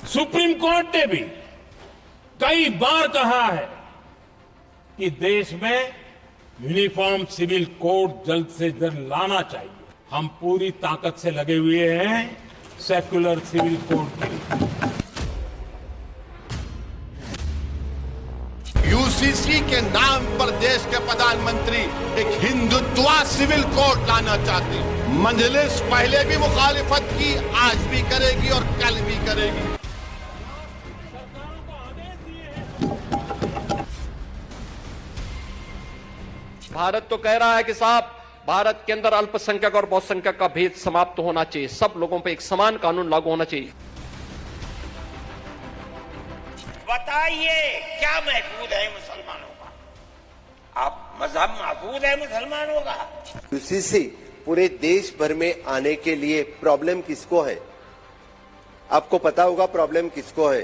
Supreme court ने भी कई बार कहा है कि देश में यूनिफॉर्म सिविल कोड जल्द से जल्द लाना चाहिए। हम पूरी ताकत से लगे हुए हैं सेक्युलर सिविल कोड के लिए। यूसीसी के नाम पर देश के प्रधानमंत्री एक हिंदुत्वा सिविल कोड लाना चाहते हैं। मजलिस पहले भी मुखालिफत की, आज भी करेगी और कल भी करेगी। भारत तो कह रहा है कि साहब भारत के अंदर अल्पसंख्यक और बहुसंख्यक का भेद समाप्त होना चाहिए, सब लोगों पे एक समान कानून लागू होना चाहिए। बताइए क्या महफूज है मुसलमानों का? आप मजहब महफूज है मुसलमानों का? यूसीसी पूरे देश भर में आने के लिए प्रॉब्लम किसको है? आपको पता होगा प्रॉब्लम किसको है।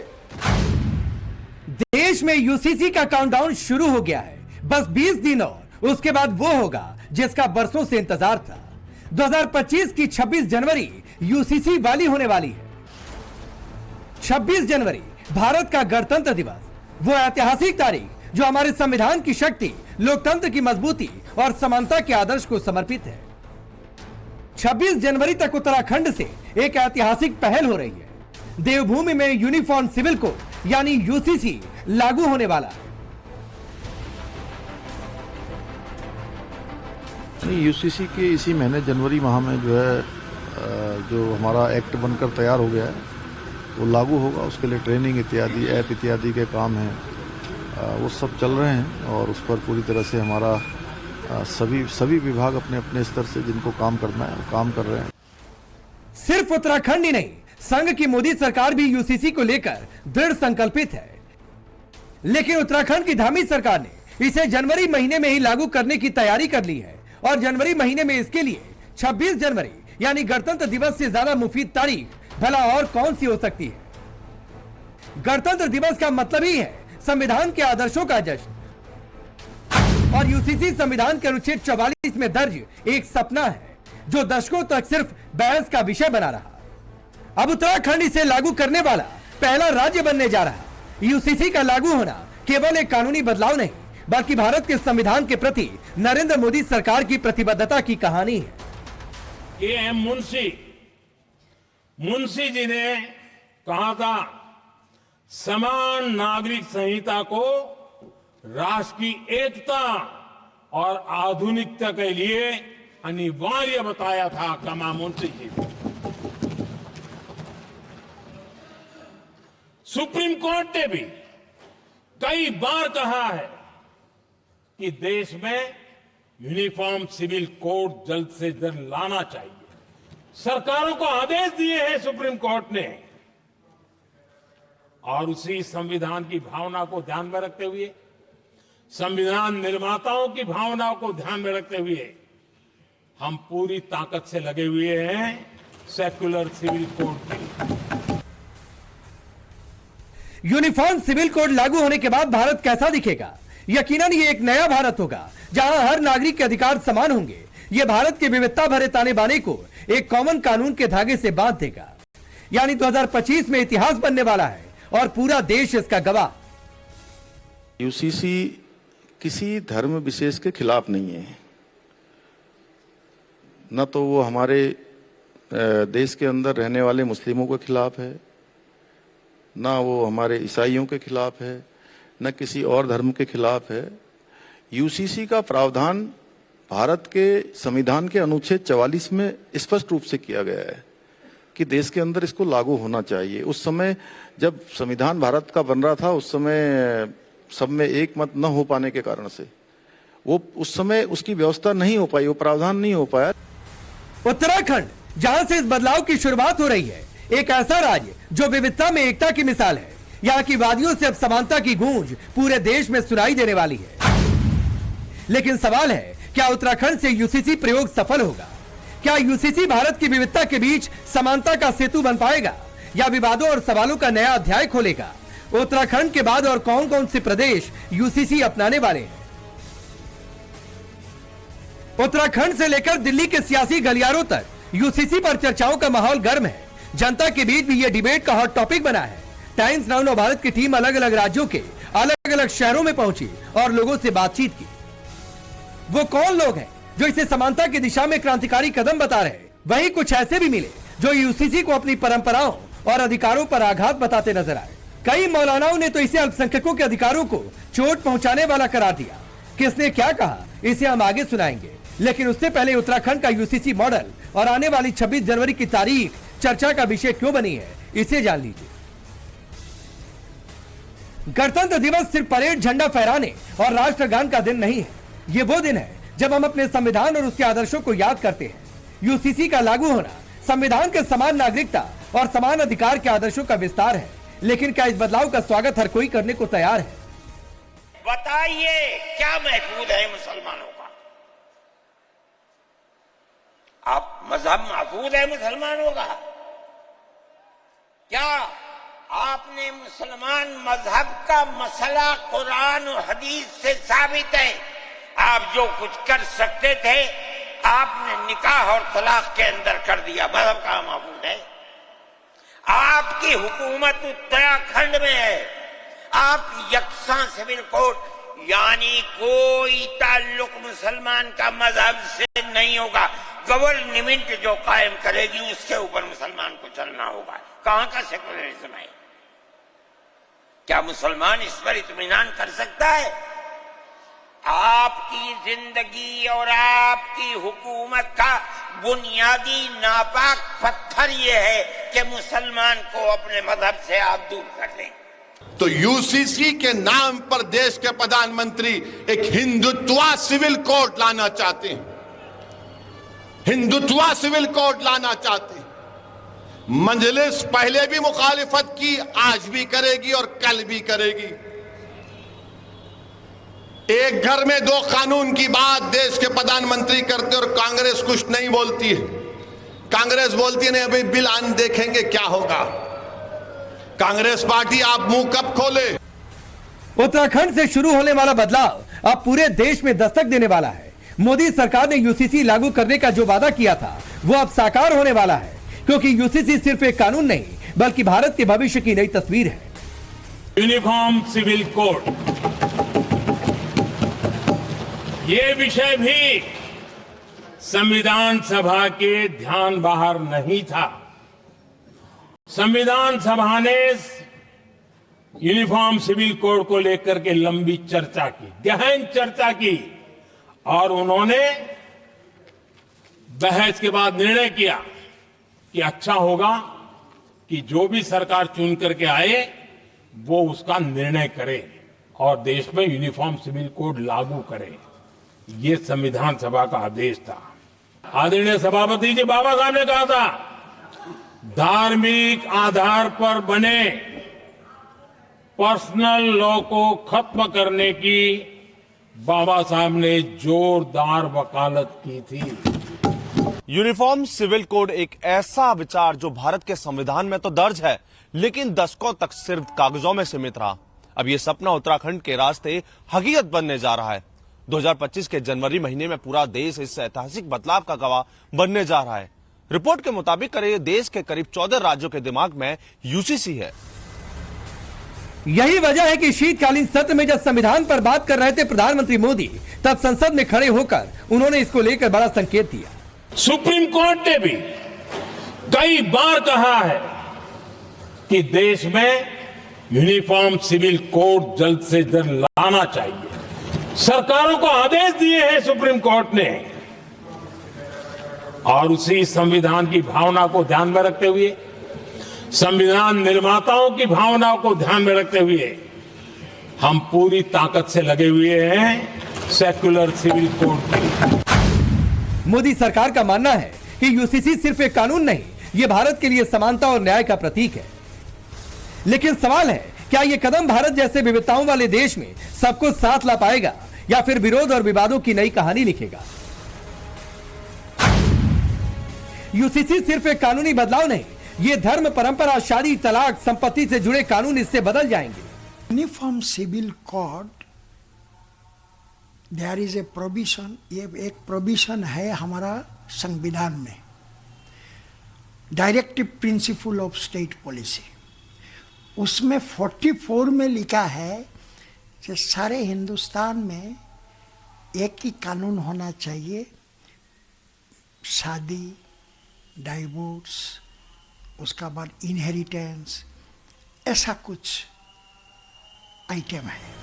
देश में यूसीसी का काउंटडाउन शुरू हो गया है। बस 20 दिन और उसके बाद वो होगा जिसका बरसों से इंतजार था। 2025 की 26 जनवरी यूसीसी वाली होने वाली है। 26 जनवरी भारत का गणतंत्र दिवस, वो ऐतिहासिक तारीख जो हमारे संविधान की शक्ति, लोकतंत्र की मजबूती और समानता के आदर्श को समर्पित है। 26 जनवरी तक उत्तराखंड से एक ऐतिहासिक पहल हो रही है। देवभूमि में यूनिफॉर्म सिविल कोड यानी यूसीसी लागू होने वाला है। यूसीसी के इसी महीने जनवरी माह में जो है जो हमारा एक्ट बनकर तैयार हो गया है वो लागू होगा। उसके लिए ट्रेनिंग इत्यादि, ऐप इत्यादि के काम हैं, वो सब चल रहे हैं और उस पर पूरी तरह से हमारा सभी विभाग अपने अपने स्तर से जिनको काम करना है वो काम कर रहे हैं। सिर्फ उत्तराखंड ही नहीं, संघ की मोदी सरकार भी यूसीसी को लेकर दृढ़ संकल्पित है। लेकिन उत्तराखंड की धामी सरकार ने इसे जनवरी महीने में ही लागू करने की तैयारी कर ली है और जनवरी महीने में इसके लिए 26 जनवरी यानी गणतंत्र दिवस से ज्यादा मुफीद तारीख भला और कौन सी हो सकती है। गणतंत्र दिवस का मतलब ही है संविधान के आदर्शों का जश्न और यूसीसी संविधान के अनुच्छेद 44 में दर्ज एक सपना है जो दशकों तक सिर्फ बहस का विषय बना रहा। अब उत्तराखंड इसे लागू करने वाला पहला राज्य बनने जा रहा। यूसीसी का लागू होना केवल एक कानूनी बदलाव नहीं बल्कि भारत के संविधान के प्रति नरेंद्र मोदी सरकार की प्रतिबद्धता की कहानी है। ये मुंशी जी ने कहा था, समान नागरिक संहिता को राष्ट्र की एकता और आधुनिकता के लिए अनिवार्य बताया था कमा मुंशी जी ने। सुप्रीम कोर्ट ने भी कई बार कहा है कि देश में यूनिफॉर्म सिविल कोड जल्द से जल्द लाना चाहिए। सरकारों को आदेश दिए हैं सुप्रीम कोर्ट ने और उसी संविधान की भावना को ध्यान में रखते हुए, संविधान निर्माताओं की भावनाओं को ध्यान में रखते हुए हम पूरी ताकत से लगे हुए हैं सेक्युलर सिविल कोड के लिए। यूनिफॉर्म सिविल कोड लागू होने के बाद भारत कैसा दिखेगा? यकीनन ये एक नया भारत होगा जहां हर नागरिक के अधिकार समान होंगे। ये भारत के विविधता भरे ताने बाने को एक कॉमन कानून के धागे से बांध देगा। यानी 2025 में इतिहास बनने वाला है और पूरा देश इसका गवाह। यूसीसी किसी धर्म विशेष के खिलाफ नहीं है, न तो वो हमारे देश के अंदर रहने वाले मुस्लिमों के खिलाफ है, ना वो हमारे ईसाइयों के खिलाफ है, न किसी और धर्म के खिलाफ है। यूसीसी का प्रावधान भारत के संविधान के अनुच्छेद 44 में स्पष्ट रूप से किया गया है कि देश के अंदर इसको लागू होना चाहिए। उस समय जब संविधान भारत का बन रहा था उस समय सब में एक मत न हो पाने के कारण से वो उस समय उसकी व्यवस्था नहीं हो पाई, वो प्रावधान नहीं हो पाया। उत्तराखंड जहां से इस बदलाव की शुरुआत हो रही है, एक ऐसा राज्य जो विविधता में एकता की मिसाल है। यहाँ की वादियों से अब समानता की गूंज पूरे देश में सुनाई देने वाली है। लेकिन सवाल है, क्या उत्तराखंड से यूसीसी प्रयोग सफल होगा? क्या यूसीसी भारत की विविधता के बीच समानता का सेतु बन पाएगा या विवादों और सवालों का नया अध्याय खोलेगा? उत्तराखंड के बाद और कौन कौन से प्रदेश यूसीसी अपनाने वाले हैं? उत्तराखंड से लेकर दिल्ली के सियासी गलियारों तक यूसीसी पर चर्चाओं का माहौल गर्म है। जनता के बीच भी यह डिबेट का हॉट टॉपिक बना है। टाइम्स नाउ नवभारत की टीम अलग अलग राज्यों के अलग अलग शहरों में पहुंची और लोगों से बातचीत की। वो कौन लोग हैं जो इसे समानता की दिशा में क्रांतिकारी कदम बता रहे हैं? वहीं कुछ ऐसे भी मिले जो यूसीसी को अपनी परंपराओं और अधिकारों पर आघात बताते नजर आए। कई मौलानाओं ने तो इसे अल्पसंख्यकों के अधिकारों को चोट पहुंचाने वाला करार दिया। किसने क्या कहा इसे हम आगे सुनाएंगे, लेकिन उससे पहले उत्तराखंड का यूसीसी मॉडल और आने वाली 26 जनवरी की तारीख चर्चा का विषय क्यों बनी है, इसे जान लीजिए। गणतंत्र दिवस सिर्फ परेड, झंडा फहराने और राष्ट्रगान का दिन नहीं है। ये वो दिन है जब हम अपने संविधान और उसके आदर्शों को याद करते हैं। यूसीसी का लागू होना संविधान के समान नागरिकता और समान अधिकार के आदर्शों का विस्तार है, लेकिन क्या इस बदलाव का स्वागत हर कोई करने को तैयार है? बताइए क्या महफूज है मुसलमानों का? आप मजहब महफूज है मुसलमानों का? क्या आपने मुसलमान मजहब का मसला कुरान और हदीस से साबित है? आप जो कुछ कर सकते थे आपने निकाह और तलाक के अंदर कर दिया। मजहब का महफूज है? आपकी हुकूमत उत्तराखंड में है। आप यकसा सिविल कोड, यानी कोई ताल्लुक मुसलमान का मजहब से नहीं होगा। गवर्नमेंट जो कायम करेगी उसके ऊपर मुसलमान को चलना होगा। कहां का सेकुलरिज्म है? क्या मुसलमान इस पर इत्मीनान कर सकता है? आपकी जिंदगी और आपकी हुकूमत का बुनियादी नापाक पत्थर यह है कि मुसलमान को अपने मजहब से आप दूर कर दें। तो यूसीसी के नाम पर देश के प्रधानमंत्री एक हिंदुत्वा सिविल कोड लाना चाहते हैं। हिंदुत्वा सिविल कोड लाना चाहते हैं। मजलिस पहले भी मुखालिफत की, आज भी करेगी और कल भी करेगी। एक घर में दो कानून की बात देश के प्रधानमंत्री करते और कांग्रेस कुछ नहीं बोलती है। कांग्रेस बोलती है नहीं अभी बिल आन देखेंगे क्या होगा। कांग्रेस पार्टी आप मुंह कब खोले? उत्तराखंड से शुरू होने वाला बदलाव अब पूरे देश में दस्तक देने वाला है। मोदी सरकार ने यूसीसी लागू करने का जो वादा किया था वो अब साकार होने वाला है, क्योंकि यूसीसी सिर्फ एक कानून नहीं बल्कि भारत के भविष्य की नई तस्वीर है। यूनिफॉर्म सिविल कोड, ये विषय भी संविधान सभा के ध्यान बाहर नहीं था। संविधान सभा ने यूनिफॉर्म सिविल कोड को लेकर के लंबी चर्चा की, गहन चर्चा की, और उन्होंने बहस के बाद निर्णय किया कि अच्छा होगा कि जो भी सरकार चुन करके आए वो उसका निर्णय करे और देश में यूनिफॉर्म सिविल कोड लागू करे। ये संविधान सभा का आदेश था। आदरणीय सभापति जी बाबा साहब ने कहा था, धार्मिक आधार पर बने पर्सनल लॉ को खत्म करने की बाबा साहब ने जोरदार वकालत की थी। यूनिफॉर्म सिविल कोड एक ऐसा विचार जो भारत के संविधान में तो दर्ज है, लेकिन दशकों तक सिर्फ कागजों में सीमित रहा। अब ये सपना उत्तराखंड के रास्ते हकीकत बनने जा रहा है। 2025 के जनवरी महीने में पूरा देश इस ऐतिहासिक बदलाव का गवाह बनने जा रहा है। रिपोर्ट के मुताबिक देश के करीब 14 राज्यों के दिमाग में यूसीसी है। यही वजह है कि शीतकालीन सत्र में जब संविधान पर बात कर रहे थे प्रधानमंत्री मोदी, तब संसद में खड़े होकर उन्होंने इसको लेकर बड़ा संकेत दिया। सुप्रीम कोर्ट ने भी कई बार कहा है कि देश में यूनिफॉर्म सिविल कोड जल्द से जल्द लाना चाहिए। सरकारों को आदेश दिए हैं सुप्रीम कोर्ट ने, और उसी संविधान की भावना को ध्यान में रखते हुए, संविधान निर्माताओं की भावनाओं को ध्यान में रखते हुए हम पूरी ताकत से लगे हुए हैं सेक्युलर सिविल कोड की। मोदी सरकार का मानना है कि यूसीसी सिर्फ एक कानून नहीं, ये भारत के लिए समानता और न्याय का प्रतीक है। लेकिन सवाल है, क्या ये कदम भारत जैसे विविधताओं वाले देश में सबको साथ ला पाएगा या फिर विरोध और विवादों की नई कहानी लिखेगा? यूसीसी सिर्फ एक कानूनी बदलाव नहीं, ये धर्म, परंपरा, शादी, तलाक, संपत्ति से जुड़े कानून इससे बदल जाएंगे। Uniform civil code, there is a provision, ये एक प्रोविजन है हमारा संविधान में, directive principle of state policy. उसमें 44 में लिखा है कि सारे हिंदुस्तान में एक ही कानून होना चाहिए, शादी, डाइवोर्स, उसका बाद इनहेरिटेंस, ऐसा कुछ आइटम है।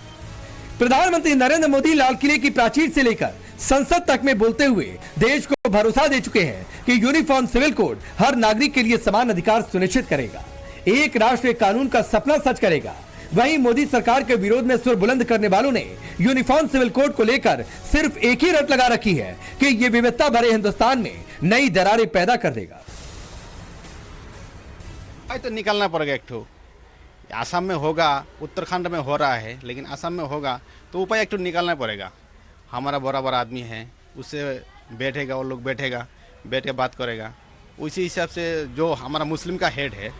प्रधानमंत्री नरेंद्र मोदी लाल किले की प्राचीर से लेकर संसद तक में बोलते हुए देश को भरोसा दे चुके हैं कि यूनिफॉर्म सिविल कोड हर नागरिक के लिए समान अधिकार सुनिश्चित करेगा, एक राष्ट्र एक कानून का सपना सच करेगा। वहीं मोदी सरकार के विरोध में सुर बुलंद करने वालों ने यूनिफॉर्म सिविल कोड को लेकर सिर्फ एक ही रट लगा रखी है कि ये विविधता भरे हिंदुस्तान में नई दरारें पैदा कर देगा। तो निकलना पड़ेगा एक ठो, आसाम में होगा, उत्तराखंड में हो रहा है, लेकिन आसाम में होगा तो उपाय एक ठो निकालना पड़ेगा। हमारा बराबर आदमी है, उससे बैठेगा, वो लोग बैठेगा, बैठ के बात करेगा। उसी हिसाब से जो हमारा मुस्लिम का हेड है,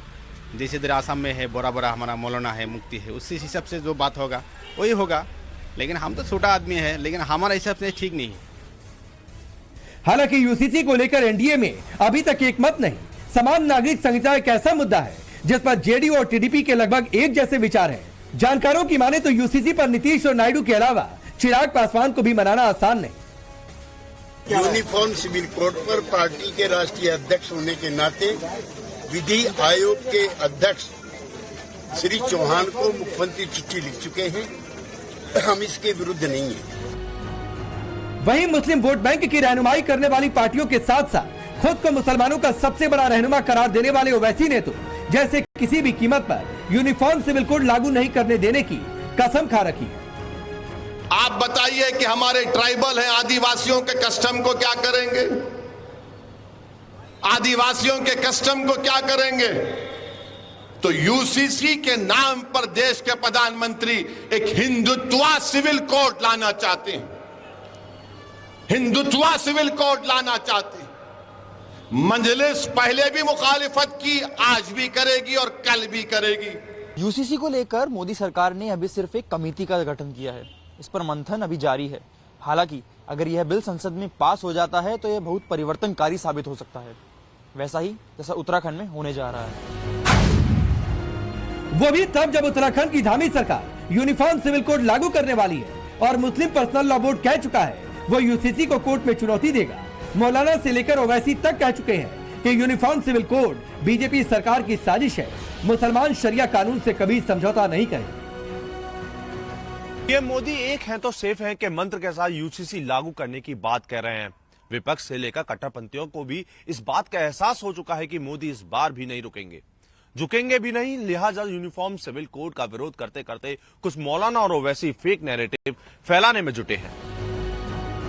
जैसे इधर आसाम में है बड़ा बड़ा हमारा मौलाना है, मुफ्ती है, उसी हिसाब से जो बात होगा वही होगा। लेकिन हम तो छोटा आदमी है, लेकिन हमारा हिसाब से ठीक नहीं है। हालांकि यूसीसी को लेकर एनडीए में अभी तक एक मत नहीं। समान नागरिक संहिता एक ऐसा मुद्दा है जिस पर जेडीयू और टीडीपी के लगभग एक जैसे विचार हैं। जानकारों की माने तो यूसीसी पर नीतीश और नायडू के अलावा चिराग पासवान को भी मनाना आसान नहीं। यूनिफॉर्म सिविल कोड पर पार्टी के राष्ट्रीय अध्यक्ष होने के नाते विधि आयोग के अध्यक्ष श्री चौहान को मुख्यमंत्री चिट्ठी लिख चुके हैं, हम इसके विरुद्ध नहीं हैं। वहीं मुस्लिम वोट बैंक की रहनुमाई करने वाली पार्टियों के साथ साथ खुद को मुसलमानों का सबसे बड़ा रहनुमा करार देने वाले ओवैसी ने तो जैसे किसी भी कीमत पर यूनिफॉर्म सिविल कोड लागू नहीं करने देने की कसम खा रखी है। आप बताइए कि हमारे ट्राइबल हैं, आदिवासियों के कस्टम को क्या करेंगे? आदिवासियों के कस्टम को क्या करेंगे? तो यूसीसी के नाम पर देश के प्रधानमंत्री एक हिंदुत्वा सिविल कोड लाना चाहते हैं, हिंदुत्वा सिविल कोड लाना चाहते हैं। मजलिस पहले भी मुखालिफत की, आज भी करेगी और कल भी करेगी। यूसीसी को लेकर मोदी सरकार ने अभी सिर्फ एक कमेटी का गठन किया है, इस पर मंथन अभी जारी है। हालांकि अगर यह बिल संसद में पास हो जाता है तो यह बहुत परिवर्तनकारी साबित हो सकता है, वैसा ही जैसा उत्तराखंड में होने जा रहा है। वो भी तब जब उत्तराखंड की धामी सरकार यूनिफॉर्म सिविल कोड लागू करने वाली है और मुस्लिम पर्सनल लॉ बोर्ड कह चुका है वो यूसीसी को कोर्ट में चुनौती देगा। मौलाना से लेकर ओवैसी तक कह चुके हैं कि यूनिफॉर्म सिविल कोड बीजेपी सरकार की साजिश है, मुसलमान शरिया कानून से कभी समझौता नहीं करेंगे। पीएम मोदी एक हैं तो सेफ हैं कि मंत्र के साथ यूसीसी लागू करने की बात कह रहे हैं। विपक्ष से लेकर कट्टरपंथियों को भी इस बात का एहसास हो चुका है कि मोदी इस बार भी नहीं रुकेंगे, झुकेंगे भी नहीं। लिहाजा यूनिफॉर्म सिविल कोड का विरोध करते करते कुछ मौलाना और ओवैसी फेक नैरेटिव फैलाने में जुटे हैं।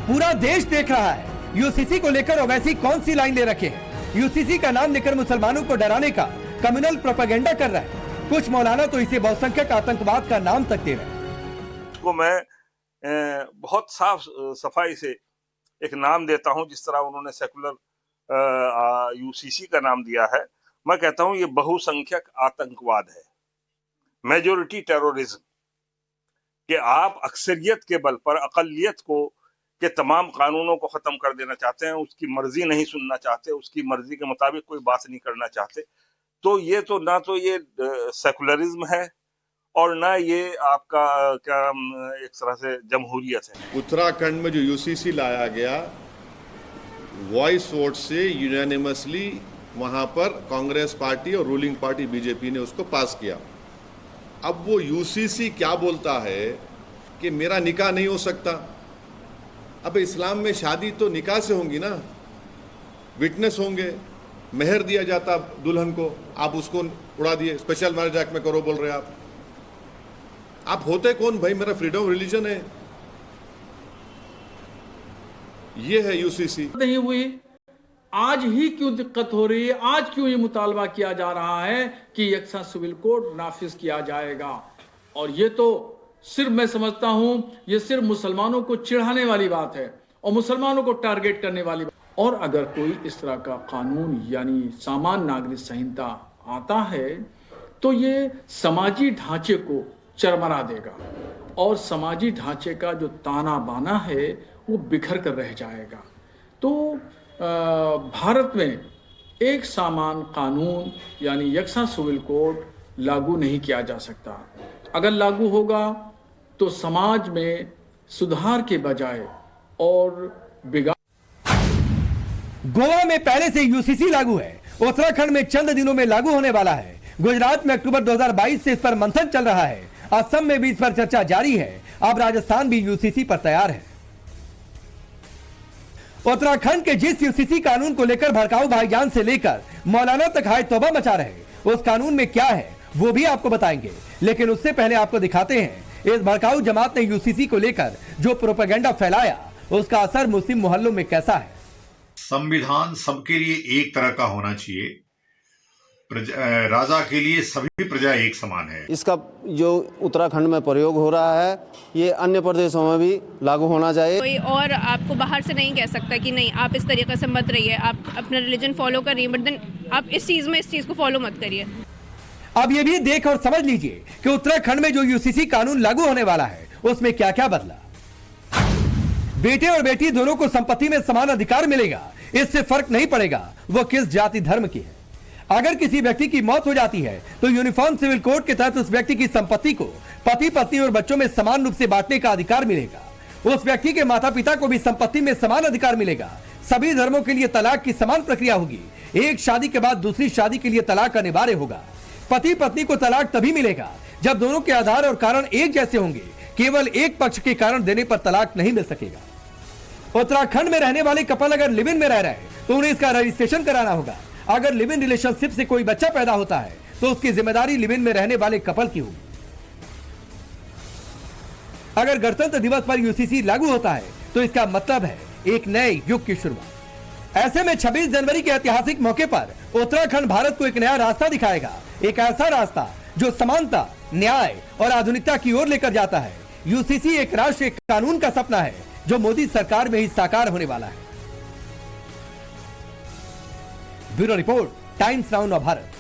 पूरा देश देख रहा है यूसीसी को लेकर ओवैसी कौन सी लाइन ले रखे हैं। यूसीसी का नाम लेकर मुसलमानों को डराने का कम्युनल प्रोपेगेंडा कर रहा है। कुछ मौलाना तो इसे बहुसंख्यक आतंकवाद का नाम तक दे रहे हैं। को मैं बहुत साफ सफाई से एक नाम देता हूं, जिस तरह उन्होंने सेकुलर यूसीसी का नाम दिया है। मैं कहता हूं ये बहुसंख्यक आतंकवाद है, मेजोरिटी टेररिज्म, कि आप अक्सरियत के बल पर अकलियत को के तमाम कानूनों को खत्म कर देना चाहते हैं, उसकी मर्जी नहीं सुनना चाहते, उसकी मर्जी के मुताबिक कोई बात नहीं करना चाहते। तो ये तो ना तो ये सेकुलरिज्म है और ना ये आपका क्या एक तरह से जमहूरियत है। उत्तराखंड में जो यूसीसी लाया गया, वॉइस वोट से यूनानिमसली वहां पर कांग्रेस पार्टी और रूलिंग पार्टी बीजेपी ने उसको पास किया। अब वो यूसीसी क्या बोलता है कि मेरा निकाह नहीं हो सकता। अब इस्लाम में शादी तो निकाह से होंगी ना, विटनेस होंगे, मेहर दिया जाता दुल्हन को, आप उसको उड़ा दिए, स्पेशल मैरिज एक्ट में करो बोल रहे आप होते कौन भाई? मेरा फ्रीडम ऑफ रिलीजन है, ये है यूसीसी। नहीं हुई, आज ही क्यों दिक्कत हो रही है? आज क्यों ये मुतालबा किया जा रहा है कि यकसा सिविल कोड नाफिज किया जाएगा? और ये तो सिर्फ मैं समझता हूं ये सिर्फ मुसलमानों को चिढ़ाने वाली बात है और मुसलमानों को टारगेट करने वाली बात। और अगर कोई इस तरह का कानून यानी सामान्य नागरिक संहिता आता है तो ये समाजी ढांचे को चरमरा देगा और समाजी ढांचे का जो ताना बाना है वो बिखर कर रह जाएगा। तो भारत में एक समान कानून यानी यकसा सिविल कोड लागू नहीं किया जा सकता। अगर लागू होगा तो समाज में सुधार के बजाय और बिगाड़। गोवा में पहले से यूसीसी लागू है, उत्तराखंड में चंद दिनों में लागू होने वाला है, गुजरात में अक्टूबर 2022 से इस पर मंथन चल रहा है, असम में भी इस पर चर्चा जारी है, अब राजस्थान भी यूसीसी पर तैयार है। उत्तराखंड के जिस यूसीसी कानून को लेकर भड़काऊ भाईजान से लेकर मौलाना तक हाय तौबा मचा रहे, उस कानून में क्या है वो भी आपको बताएंगे, लेकिन उससे पहले आपको दिखाते हैं इस भड़काऊ जमात ने यूसीसी को लेकर जो प्रोपेगेंडा फैलाया उसका असर मुस्लिम मोहल्लों में कैसा है। संविधान सबके लिए एक तरह का होना चाहिए, राजा के लिए सभी प्रजा एक समान है। इसका जो उत्तराखंड में प्रयोग हो रहा है ये अन्य प्रदेशों में भी लागू होना चाहिए। कोई और आपको बाहर से नहीं कह सकता कि नहीं आप इस तरीके से मत रहिए, आप अपना रिलीजन फॉलो करिए, बट देन आप इस चीज को फॉलो मत करिए। अब ये भी देख और समझ लीजिए कि उत्तराखंड में जो यूसीसी कानून लागू होने वाला है उसमें क्या क्या बदला। बेटे और बेटी दोनों को संपत्ति में समान अधिकार मिलेगा, इससे फर्क नहीं पड़ेगा वो किस जाति धर्म की है। अगर किसी व्यक्ति की मौत हो जाती है तो यूनिफॉर्म सिविल कोड के तहत उस व्यक्ति की संपत्ति को पति पत्नी और बच्चों में समान रूप से बांटने का अधिकार मिलेगा। उस व्यक्ति के माता पिता को भी संपत्ति में समान अधिकार मिलेगा। सभी धर्मों के लिए तलाक की समान प्रक्रिया होगी। एक शादी के बाद दूसरी शादी के लिए तलाक अनिवार्य होगा। पति पत्नी को तलाक तभी मिलेगा जब दोनों के आधार और कारण एक जैसे होंगे। केवल एक पक्ष के कारण देने पर तलाक नहीं मिल सकेगा। उत्तराखंड में रहने वाले कपल अगर लिव इन में रह रहे हैं तो उन्हें इसका रजिस्ट्रेशन कराना होगा। अगर लिव इन रिलेशनशिप से कोई बच्चा पैदा होता है तो उसकी जिम्मेदारी लिव इन में रहने वाले कपल की होगी। अगर गणतंत्र दिवस पर यूसीसी लागू होता है तो इसका मतलब है एक नए युग की शुरुआत। ऐसे में 26 जनवरी के ऐतिहासिक मौके पर उत्तराखंड भारत को एक नया रास्ता दिखाएगा, एक ऐसा रास्ता जो समानता, न्याय और आधुनिकता की ओर लेकर जाता है। यूसीसी एक राष्ट्रीय कानून का सपना है जो मोदी सरकार में ही साकार होने वाला है। Bureau report, times now Bharat.